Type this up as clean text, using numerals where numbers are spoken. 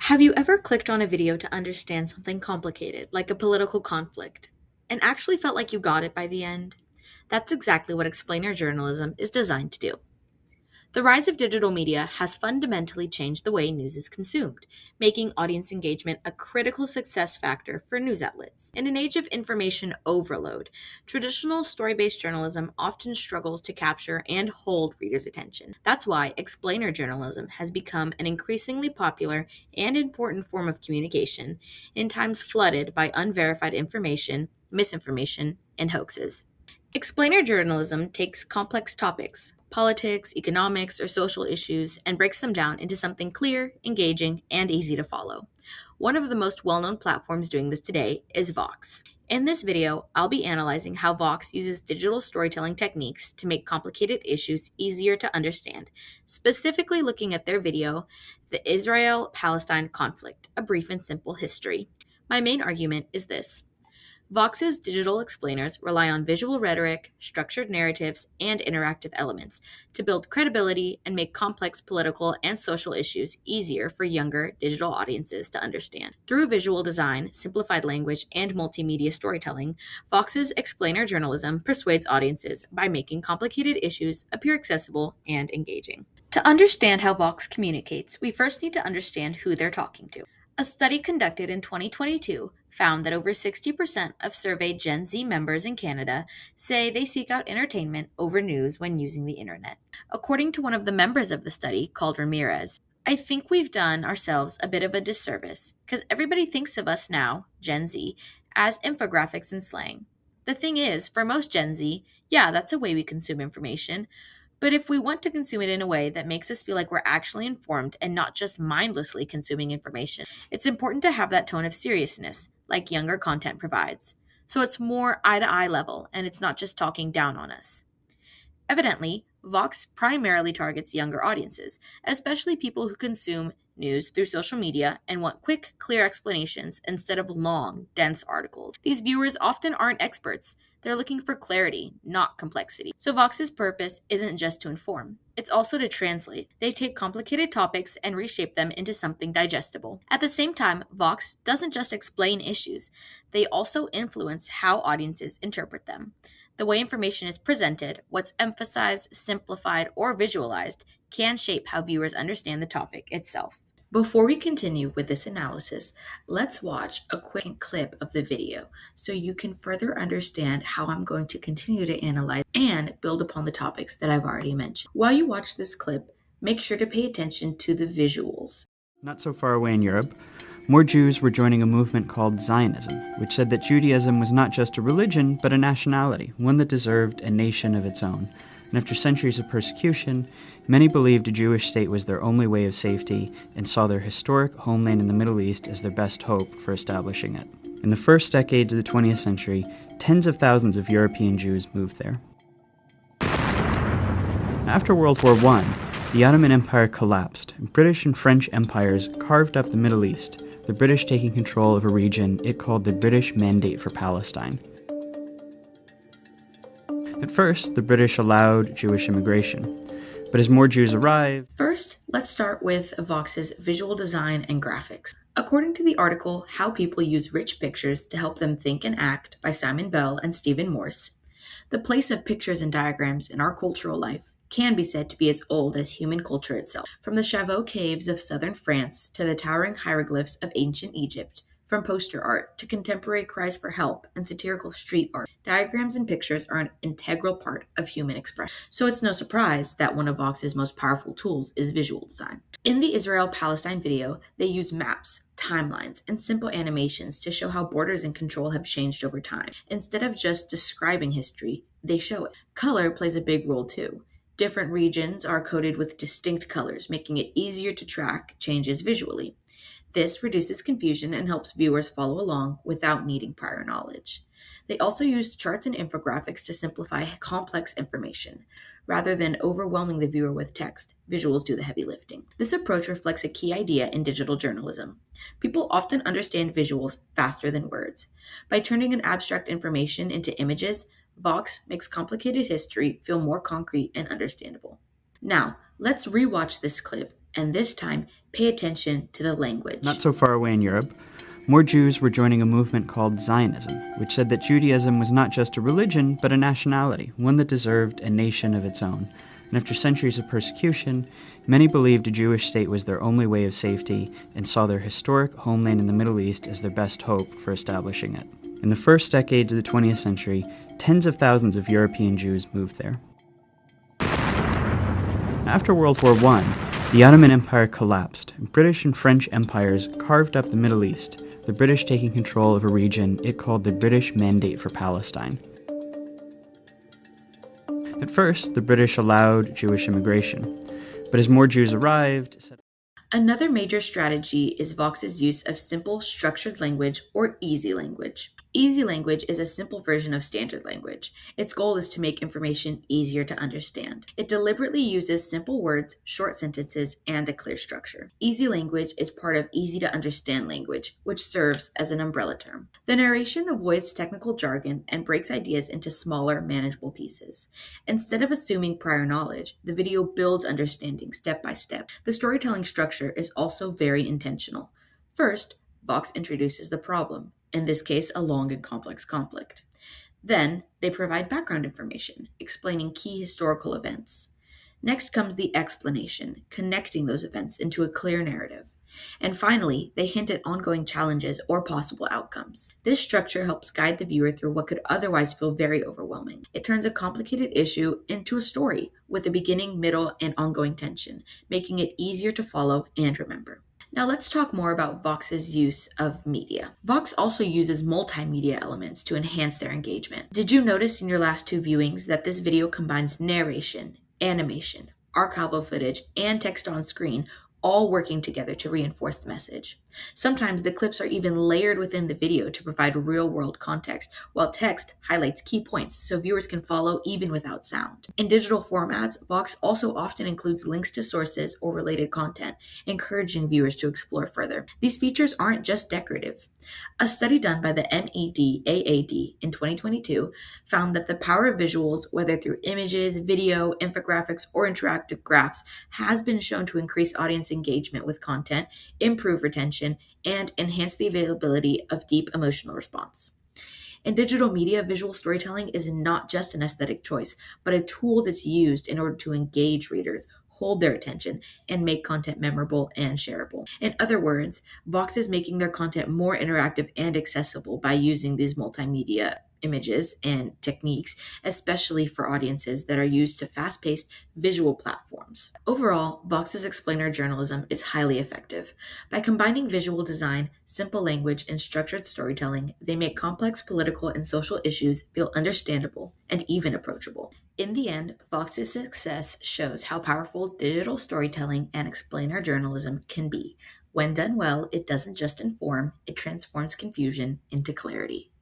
Have you ever clicked on a video to understand something complicated, like a political conflict, and actually felt like you got it by the end? That's exactly what explainer journalism is designed to do. The rise of digital media has fundamentally changed the way news is consumed, making audience engagement a critical success factor for news outlets. In an age of information overload, traditional story based journalism often struggles to capture and hold readers' attention. That's why explainer journalism has become an increasingly popular and important form of communication in times flooded by unverified information, misinformation, and hoaxes. Explainer journalism takes complex topics, politics, economics, or social issues, and breaks them down into something clear, engaging, and easy to follow. One of the most well known platforms doing this today is Vox. In this video, I'll be analyzing how Vox uses digital storytelling techniques to make complicated issues easier to understand, specifically looking at their video, The Israel Palestine Conflict, a brief and simple history. My main argument is this. Vox's digital explainers rely on visual rhetoric, structured narratives, and interactive elements to build credibility and make complex political and social issues easier for younger digital audiences to understand. Through visual design, simplified language, and multimedia storytelling, Vox's explainer journalism persuades audiences by making complicated issues appear accessible and engaging. To understand how Vox communicates, we first need to understand who they're talking to. A study conducted in 2022 found that over 60% of surveyed Gen Z members in Canada say they seek out entertainment over news when using the internet. According to one of the members of the study, called Ramirez, I think we've done ourselves a bit of a disservice because everybody thinks of us now, Gen Z, as infographics and slang. The thing is, for most Gen Z, yeah, that's a way we consume information, but if we want to consume it in a way that makes us feel like we're actually informed and not just mindlessly consuming information, it's important to have that tone of seriousness, like younger content provides. So it's more eye to eye level, and it's not just talking down on us. Evidently, Vox primarily targets younger audiences, especially people who consume news through social media and want quick, clear explanations instead of long, dense articles. These viewers often aren't experts. They're looking for clarity, not complexity. So Vox's purpose isn't just to inform, it's also to translate. They take complicated topics and reshape them into something digestible. At the same time, Vox doesn't just explain issues, they also influence how audiences interpret them. The way information is presented, what's emphasized, simplified, or visualized, can shape how viewers understand the topic itself. Before we continue with this analysis, let's watch a quick clip of the video so you can further understand how I'm going to continue to analyze and build upon the topics that I've already mentioned. While you watch this clip, make sure to pay attention to the visuals. Not so far away in Europe, more Jews were joining a movement called Zionism, which said that Judaism was not just a religion, but a nationality, one that deserved a nation of its own. And after centuries of persecution, many believed a Jewish state was their only way of safety and saw their historic homeland in the Middle East as their best hope for establishing it. In the first decades of the 20th century, tens of thousands of European Jews moved there. After World War I, the Ottoman Empire collapsed, and British and French empires carved up the Middle East, the British taking control of a region it called the British Mandate for Palestine. At first, the British allowed Jewish immigration, but as more Jews arrived... First, let's start with Vox's visual design and graphics. According to the article How People Use Rich Pictures to Help Them Think and Act by Simon Bell and Stephen Morse, the place of pictures and diagrams in our cultural life can be said to be as old as human culture itself. From the Chavot caves of southern France to the towering hieroglyphs of ancient Egypt, from poster art to contemporary cries for help and satirical street art, diagrams and pictures are an integral part of human expression. So it's no surprise that one of Vox's most powerful tools is visual design. In the Israel-Palestine video, they use maps, timelines, and simple animations to show how borders and control have changed over time. Instead of just describing history, they show it. Color plays a big role too. Different regions are coded with distinct colors, making it easier to track changes visually. This reduces confusion and helps viewers follow along without needing prior knowledge. They also use charts and infographics to simplify complex information. Rather than overwhelming the viewer with text, visuals do the heavy lifting. This approach reflects a key idea in digital journalism. People often understand visuals faster than words. By turning an abstract information into images, Vox makes complicated history feel more concrete and understandable. Now, let's rewatch this clip and this time, pay attention to the language. Not so far away in Europe, more Jews were joining a movement called Zionism, which said that Judaism was not just a religion, but a nationality, one that deserved a nation of its own. And after centuries of persecution, many believed a Jewish state was their only way of safety and saw their historic homeland in the Middle East as their best hope for establishing it. In the first decades of the 20th century, tens of thousands of European Jews moved there. After World War I, the Ottoman Empire collapsed, and British and French empires carved up the Middle East, the British taking control of a region it called the British Mandate for Palestine. At first, the British allowed Jewish immigration, but as more Jews arrived... Another major strategy is Vox's use of simple, structured language or easy language. Easy language is a simple version of standard language. Its goal is to make information easier to understand. It deliberately uses simple words, short sentences, and a clear structure. Easy language is part of easy to understand language, which serves as an umbrella term. The narration avoids technical jargon and breaks ideas into smaller, manageable pieces. Instead of assuming prior knowledge, the video builds understanding step by step. The storytelling structure is also very intentional. First, Vox introduces the problem, in this case, a long and complex conflict. Then, they provide background information, explaining key historical events. Next comes the explanation, connecting those events into a clear narrative. And finally, they hint at ongoing challenges or possible outcomes. This structure helps guide the viewer through what could otherwise feel very overwhelming. It turns a complicated issue into a story with a beginning, middle, and ongoing tension, making it easier to follow and remember. Now let's talk more about Vox's use of media. Vox also uses multimedia elements to enhance their engagement. Did you notice in your last two viewings that this video combines narration, animation, archival footage, and text on screen, all working together to reinforce the message? Sometimes the clips are even layered within the video to provide real-world context, while text highlights key points so viewers can follow even without sound. In digital formats, Vox also often includes links to sources or related content, encouraging viewers to explore further. These features aren't just decorative. A study done by the MEDAAD in 2022 found that the power of visuals, whether through images, video, infographics, or interactive graphs, has been shown to increase audience engagement with content, improve retention, and enhance the availability of deep emotional response. In digital media, visual storytelling is not just an aesthetic choice, but a tool that's used in order to engage readers, hold their attention, and make content memorable and shareable. In other words, Vox is making their content more interactive and accessible by using these multimedia images and techniques, especially for audiences that are used to fast-paced visual platforms. Overall, Vox's explainer journalism is highly effective. By combining visual design, simple language, and structured storytelling, they make complex political and social issues feel understandable and even approachable. In the end, Vox's success shows how powerful digital storytelling and explainer journalism can be. When done well, it doesn't just inform, it transforms confusion into clarity.